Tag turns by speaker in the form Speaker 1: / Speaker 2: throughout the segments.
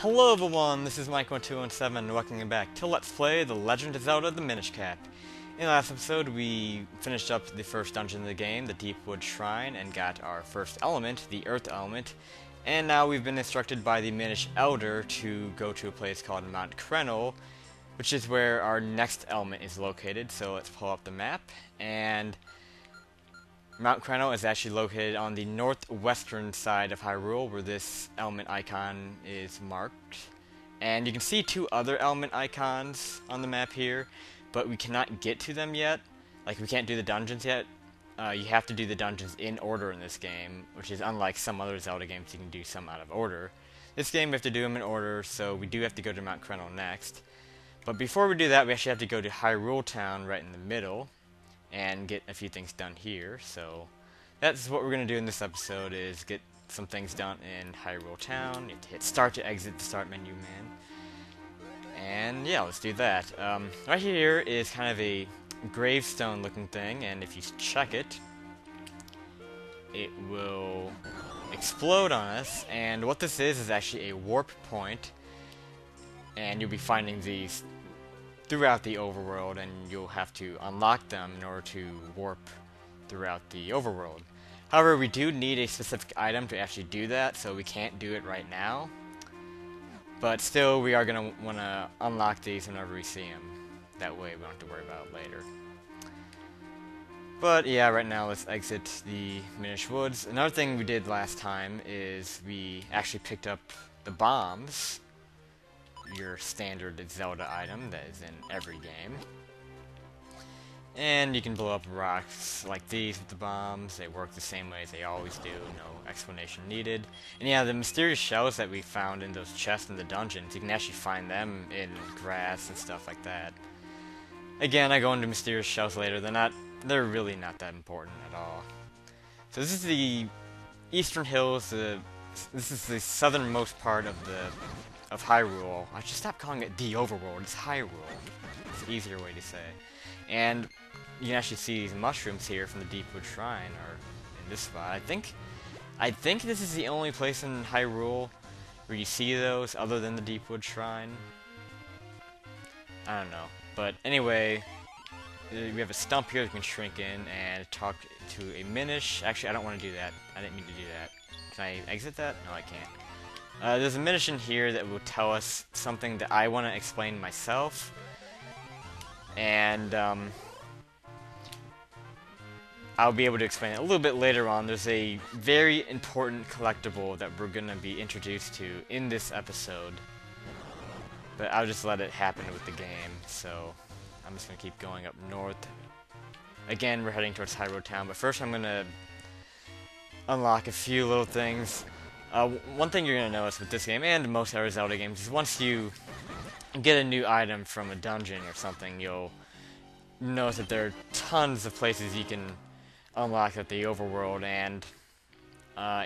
Speaker 1: Hello everyone, this is Mike1217 and welcome back to Let's Play The Legend of Zelda the Minish Cap. In the last episode we finished up the first dungeon of the game, the Deepwood Shrine, and got our first element, the Earth element. And now we've been instructed by the Minish Elder to go to a place called Mount Crenel, which is where our next element is located. So let's pull up the map, and Mount Crenel is actually located on the northwestern side of Hyrule, where this element icon is marked. And you can see two other element icons on the map here, but we cannot get to them yet. Like, we can't do the dungeons yet. You have to do the dungeons in order in this game, which is unlike some other Zelda games you can do some out of order. This game we have to do them in order, so we do have to go to Mount Crenel next. But before we do that, we actually have to go to Hyrule Town right in the middle and get a few things done here. So that's what we're going to do in this episode, is get some things done in Hyrule Town. You have to hit start to exit the start menu, man. And yeah, let's do that. Right here is kind of a gravestone looking thing, and if you check it, it will explode on us. And what this is actually a warp point, and you'll be finding these throughout the overworld, and you'll have to unlock them in order to warp throughout the overworld. However, we do need a specific item to actually do that, so we can't do it right now. But still, we are going to want to unlock these whenever we see them. That way we don't have to worry about it later. But yeah, right now let's exit the Minish Woods. Another thing we did last time is we actually picked up the bombs, your standard Zelda item that is in every game. And you can blow up rocks like these with the bombs. They work the same way as they always do, no explanation needed. And yeah, the mysterious shells that we found in those chests in the dungeons, you can actually find them in grass and stuff like that. Again, I go into mysterious shells later. They're really not that important at all. So this is the Eastern Hills. This is the southernmost part of Hyrule. I should stop calling it the Overworld. It's Hyrule. It's an easier way to say. And you can actually see these mushrooms here from the Deepwood Shrine, or in this spot. I think this is the only place in Hyrule where you see those other than the Deepwood Shrine. I don't know. But anyway, we have a stump here that can shrink in and talk to a Minish. Actually, I don't want to do that. I didn't mean to do that. Can I exit that? No, I can't. There's a Minish in here that will tell us something that I want to explain myself. And I'll be able to explain it a little bit later on. There's a very important collectible that we're going to be introduced to in this episode. But I'll just let it happen with the game. So I'm just going to keep going up north. Again, we're heading towards Hyrule Town. But first I'm going to unlock a few little things. One thing you're going to notice with this game, and most other Zelda games, is once you get a new item from a dungeon or something, you'll notice that there are tons of places you can unlock at the overworld, and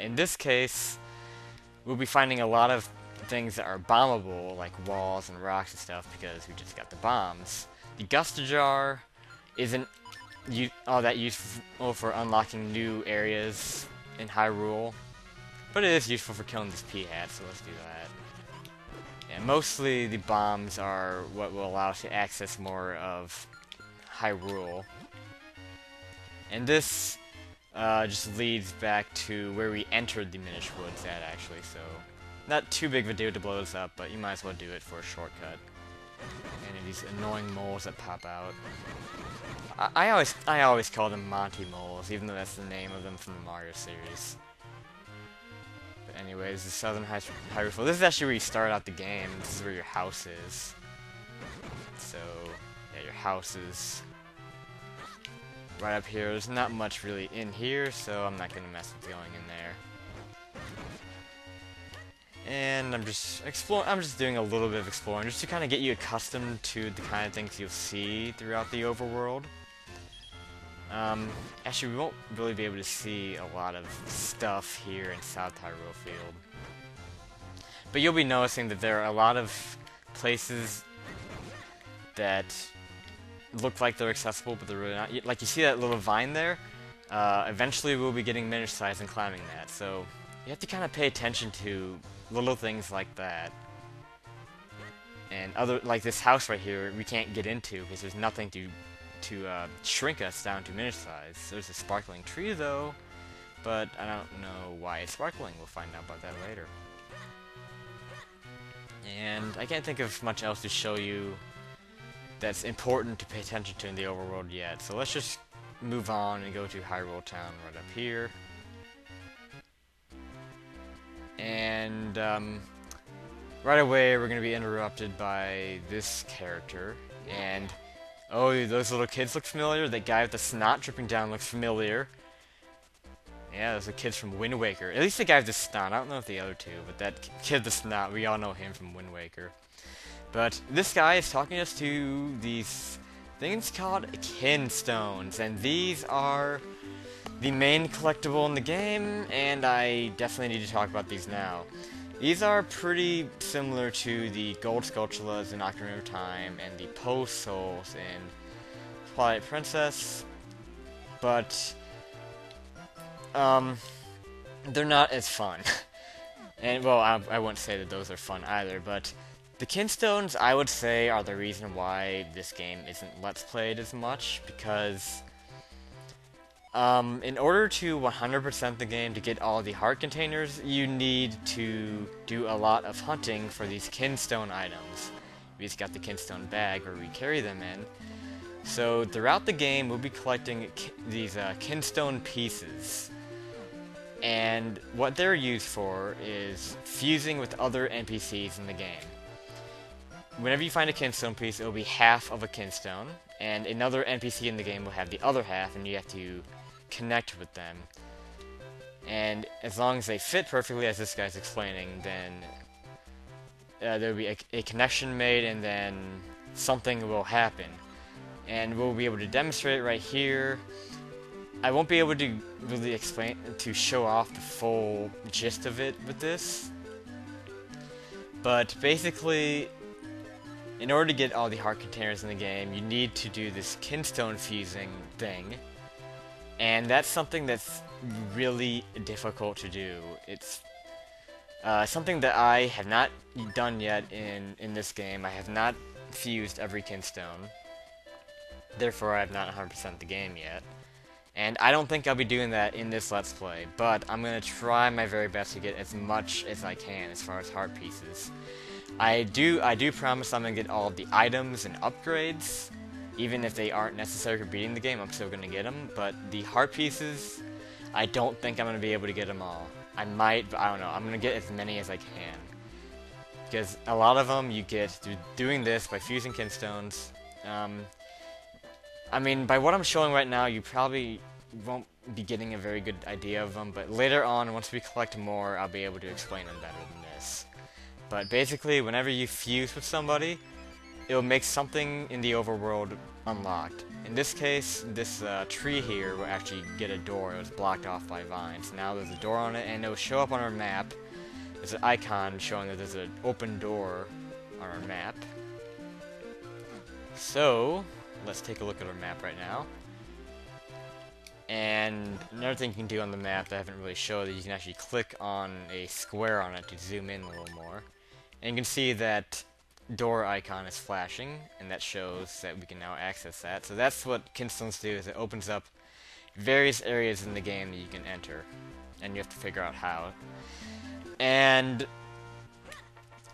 Speaker 1: in this case, we'll be finding a lot of things that are bombable, like walls and rocks and stuff, because we just got the bombs. The Gusta Jar isn't all that useful for unlocking new areas in Hyrule, but it is useful for killing this P-Hat, so let's do that. And mostly the bombs are what will allow us to access more of Hyrule. And this just leads back to where we entered the Minish Woods at, actually, so not too big of a deal to blow this up, but you might as well do it for a shortcut. And these annoying moles that pop out. I always call them Monty moles, even though that's the name of them from the Mario series. But anyways, the southern Hyrule Field. This is actually where you start out the game. This is where your house is. So yeah, your house is right up here. There's not much really in here, so I'm not gonna mess with going in there. And I'm just exploring. I'm just doing a little bit of exploring, just to kind of get you accustomed to the kind of things you'll see throughout the overworld. Actually, we won't really be able to see a lot of stuff here in South Hyrule Field. But you'll be noticing that there are a lot of places that look like they're accessible, but they're really not. Like, you see that little vine there? Eventually we'll be getting Minish size and climbing that, so you have to kind of pay attention to little things like that. And other, like this house right here, we can't get into because there's nothing to shrink us down to Minish size. There's a sparkling tree though, but I don't know why it's sparkling. We'll find out about that later. And I can't think of much else to show you that's important to pay attention to in the overworld yet. So let's just move on and go to Hyrule Town right up here. And right away we're going to be interrupted by this character. And oh, those little kids look familiar. The guy with the snot dripping down looks familiar. Yeah, those are kids from Wind Waker. At least the guy with the snot. I don't know if the other two, but that kid with the snot, we all know him from Wind Waker. But this guy is talking us to these things called Kinstones, and these are the main collectible in the game, and I definitely need to talk about these now. These are pretty similar to the Gold Skulltulas in Ocarina of Time and the Post Souls in Twilight Princess, but they're not as fun. And, well, I wouldn't say that those are fun either, but the Kinstones, I would say, are the reason why this game isn't Let's Played as much, because in order to 100% the game to get all the heart containers, you need to do a lot of hunting for these Kinstone items. We just got the Kinstone bag where we carry them in. So throughout the game, we'll be collecting these Kinstone pieces. And what they're used for is fusing with other NPCs in the game. Whenever you find a Kinstone piece, it will be half of a Kinstone, and another NPC in the game will have the other half, and you have to connect with them. And as long as they fit perfectly, as this guy's explaining, then there will be a connection made, and then something will happen. And we'll be able to demonstrate it right here. I won't be able to really show off the full gist of it with this, but basically, in order to get all the heart containers in the game, you need to do this Kinstone fusing thing, and that's something that's really difficult to do. It's something that I have not done yet in this game. I have not fused every Kinstone, therefore I have not 100% the game yet. And I don't think I'll be doing that in this Let's Play, but I'm going to try my very best to get as much as I can as far as heart pieces. I do promise I'm going to get all of the items and upgrades, even if they aren't necessary for beating the game, I'm still going to get them, but the heart pieces, I don't think I'm going to be able to get them all. I might, but I don't know, I'm going to get as many as I can. Because a lot of them you get through doing this by fusing Kinstones. I mean, by what I'm showing right now, you probably won't be getting a very good idea of them, but later on, once we collect more, I'll be able to explain them better than this. But basically, whenever you fuse with somebody, it'll make something in the overworld unlocked. In this case, this tree here will actually get a door. It was blocked off by vines. Now there's a door on it, and it will show up on our map. There's an icon showing that there's an open door on our map. So let's take a look at our map right now. And another thing you can do on the map that I haven't really showed is you can actually click on a square on it to zoom in a little more. And you can see that door icon is flashing, and that shows that we can now access that. So that's what Kinstones do, is it opens up various areas in the game that you can enter. And you have to figure out how. And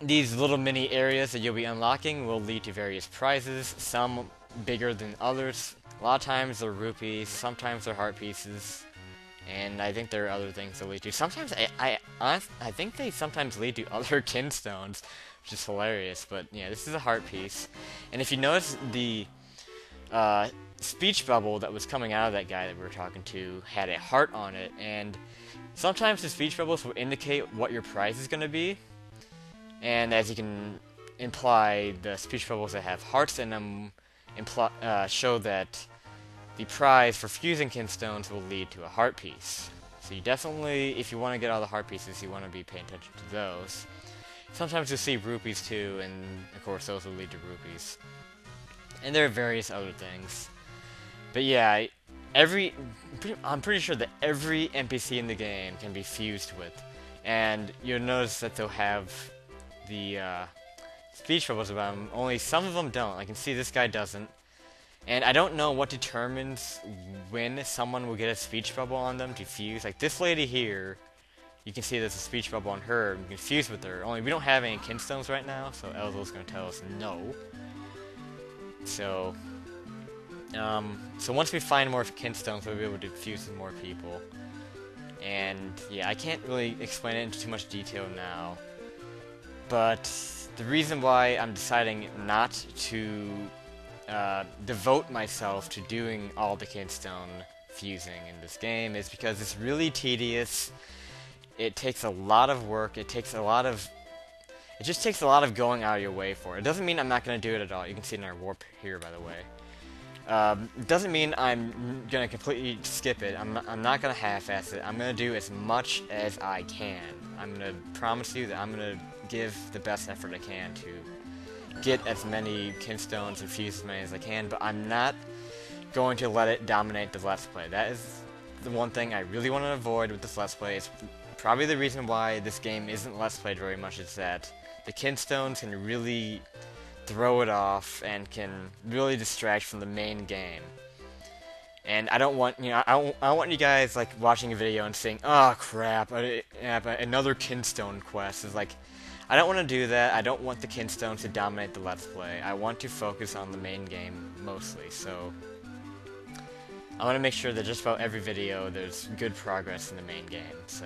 Speaker 1: these little mini areas that you'll be unlocking will lead to various prizes, some bigger than others. A lot of times they're rupees, sometimes they're heart pieces, and I think there are other things that lead to. Sometimes I think they sometimes lead to other Kinstones, which is hilarious. But yeah, this is a heart piece, and if you notice the speech bubble that was coming out of that guy that we were talking to had a heart on it, and sometimes the speech bubbles will indicate what your prize is going to be, and as you can imply, the speech bubbles that have hearts in them show that the prize for fusing Kinstones will lead to a heart piece. So you definitely, if you want to get all the heart pieces, you want to be paying attention to those. Sometimes you'll see rupees too, and of course those will lead to rupees. And there are various other things. But yeah, I'm pretty sure that every NPC in the game can be fused with. And you'll notice that they'll have the speech bubbles about them, only some of them don't. I can see this guy doesn't. And I don't know what determines when someone will get a speech bubble on them to fuse. Like this lady here, you can see there's a speech bubble on her, and you can fuse with her. Only we don't have any Kinstones right now, so Elzo's going to tell us no. So, so once we find more Kinstones, we'll be able to fuse with more people. And yeah, I can't really explain it into too much detail now. But the reason why I'm deciding not to devote myself to doing all the Kinstone fusing in this game is because it's really tedious. It takes a lot of work. It just takes a lot of going out of your way for it. It doesn't mean I'm not going to do it at all. You can see it in our warp here, by the way. It doesn't mean I'm going to completely skip it. I'm not going to half-ass it. I'm going to do as much as I can. I'm going to promise you that I'm going to give the best effort I can to get as many Kinstones and fuse as many as I can, but I'm not going to let it dominate the Let's Play. That is the one thing I really want to avoid with this Let's Play. It's probably the reason why this game isn't Let's Played very much, is that the Kinstones can really throw it off and can really distract from the main game. And I don't want, I don't want you guys like watching a video and saying, "Oh crap, another Kinstone quest." It's like, I don't want to do that. I don't want the Kinstones to dominate the Let's Play. I want to focus on the main game mostly, so I want to make sure that just about every video there's good progress in the main game. So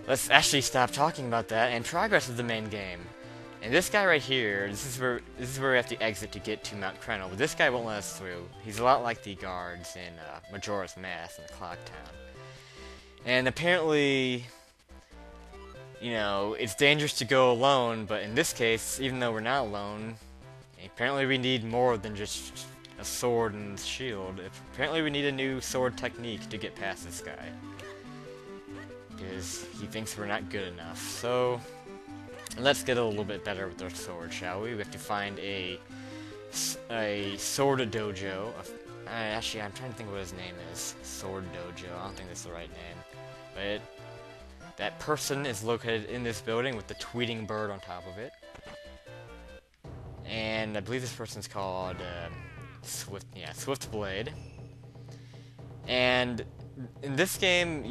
Speaker 1: let's actually stop talking about that and progress with the main game. And this guy right here, this is where we have to exit to get to Mount Crenel, but this guy won't let us through. He's a lot like the guards in Majora's Mask in the Clock Town. And apparently, it's dangerous to go alone, but in this case, even though we're not alone, apparently we need more than just a sword and shield. Apparently we need a new sword technique to get past this guy, because he thinks we're not good enough. So let's get a little bit better with our sword, shall we? We have to find a sword dojo. Actually, I'm trying to think what his name is. Sword dojo. I don't think that's the right name, but that person is located in this building with the tweeting bird on top of it. And I believe this person's called Swift Blade. And in this game,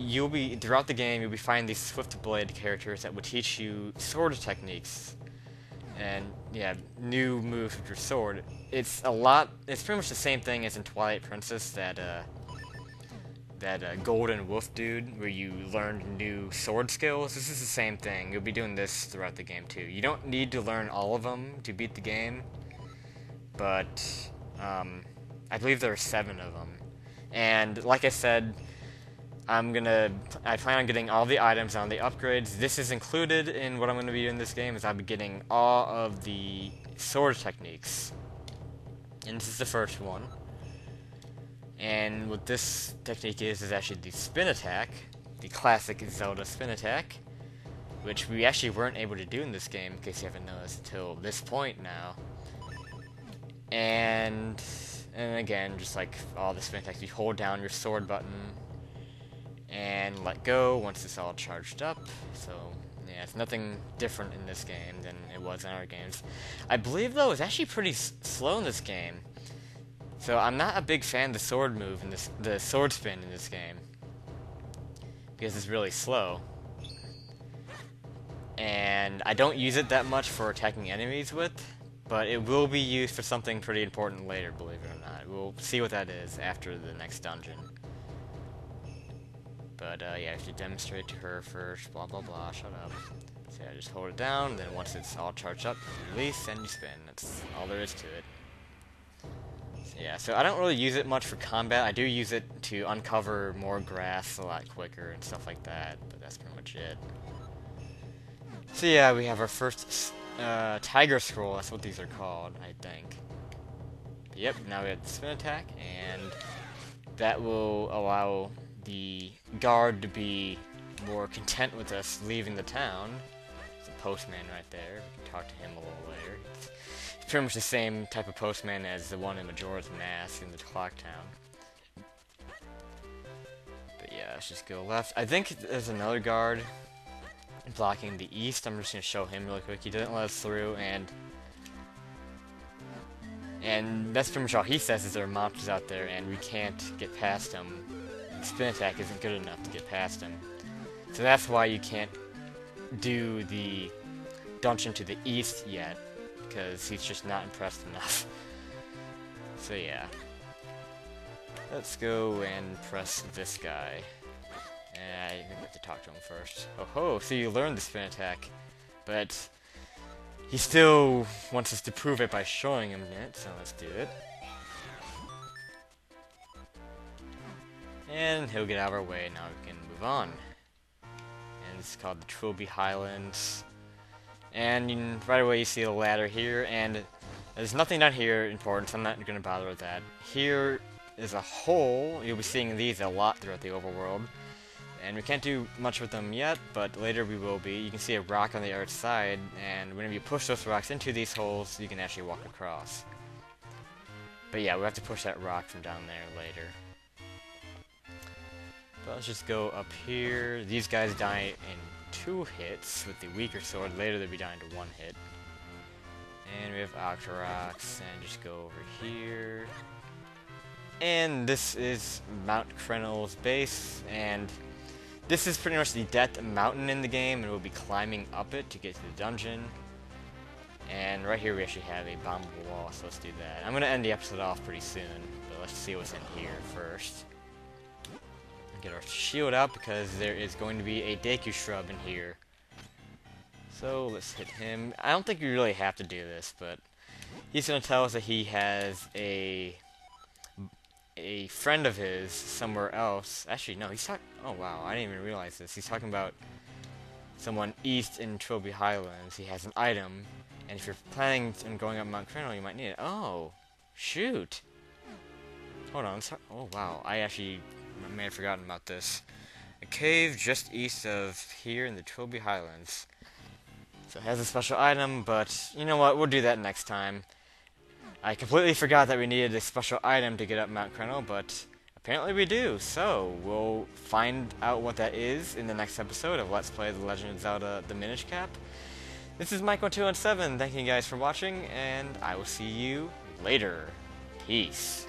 Speaker 1: throughout the game, you'll be finding these Swift Blade characters that will teach you sword techniques. And new moves with your sword. It's pretty much the same thing as in Twilight Princess, that golden wolf dude, where you learn new sword skills. This is the same thing. You'll be doing this throughout the game too. You don't need to learn all of them to beat the game, but I believe there are 7 of them. And like I said, I plan on getting all the items on the upgrades. This is included in what I'm going to be doing in this game, is I'll be getting all of the sword techniques. And this is the first one. And what this technique is actually the spin attack, the classic Zelda spin attack, which we actually weren't able to do in this game, in case you haven't noticed, until this point now. And again, just like all the spin attacks, you hold down your sword button and let go once it's all charged up. So yeah, it's nothing different in this game than it was in our games. I believe though it's actually pretty slow in this game. So I'm not a big fan of the sword move in the sword spin in this game, because it's really slow. And I don't use it that much for attacking enemies with, but it will be used for something pretty important later, believe it or not. We'll see what that is after the next dungeon. But yeah, I have to demonstrate to her first, blah blah blah, shut up. So yeah, just hold it down, then once it's all charged up, you release and you spin. That's all there is to it. Yeah, so I don't really use it much for combat. I do use it to uncover more grass a lot quicker and stuff like that, but that's pretty much it. So yeah, we have our first Tiger Scroll, that's what these are called, I think. But yep, now we have the spin attack, and that will allow the guard to be more content with us leaving the town. There's a postman right there, we can talk to him a little later. It's pretty much the same type of postman as the one in Majora's Mask in the Clock Town. But yeah, let's just go left. I think there's another guard blocking the east. I'm just going to show him really quick. He didn't let us through, and that's pretty much all he says is there are monsters out there, and we can't get past him. The spin attack isn't good enough to get past him. So that's why you can't do the dungeon to the east yet, because he's just not impressed enough. So yeah. Let's go and press this guy. I have to talk to him first. Oh ho, so you learned the spin attack, but he still wants us to prove it by showing him it, so let's do it. And he'll get out of our way, now we can move on. And it's called the Hyrule Highlands. And right away you see the ladder here, and there's nothing down here important, so I'm not going to bother with that. Here is a hole. You'll be seeing these a lot throughout the overworld. And we can't do much with them yet, but later we will be. You can see a rock on the other side, and whenever you push those rocks into these holes, you can actually walk across. But yeah, we have to push that rock from down there later. But let's just go up here. These guys die in 2 hits with the weaker sword. Later they'll be dying to 1 hit. And we have Octoroks, and just go over here. And this is Mount Crenel's base, and this is pretty much the death mountain in the game, and we'll be climbing up it to get to the dungeon. And right here we actually have a bombable wall, so let's do that. I'm going to end the episode off pretty soon, but let's see what's in here first. Get our shield out, because there is going to be a Deku shrub in here. So let's hit him. I don't think we really have to do this, but he's going to tell us that he has a friend of his somewhere else. Actually, no, he's talking... Oh, wow, I didn't even realize this. He's talking about someone east in Hyrule Highlands. He has an item, and if you're planning on going up Mount Crenel, you might need it. Oh, shoot. Hold on. Oh, wow, I may have forgotten about this. A cave just east of here in the Hyrule Highlands. So it has a special item, but you know what? We'll do that next time. I completely forgot that we needed a special item to get up Mount Crenel, but apparently we do. So we'll find out what that is in the next episode of Let's Play The Legend of Zelda: The Minish Cap. This is Mike1217. Thank you guys for watching, and I will see you later. Peace.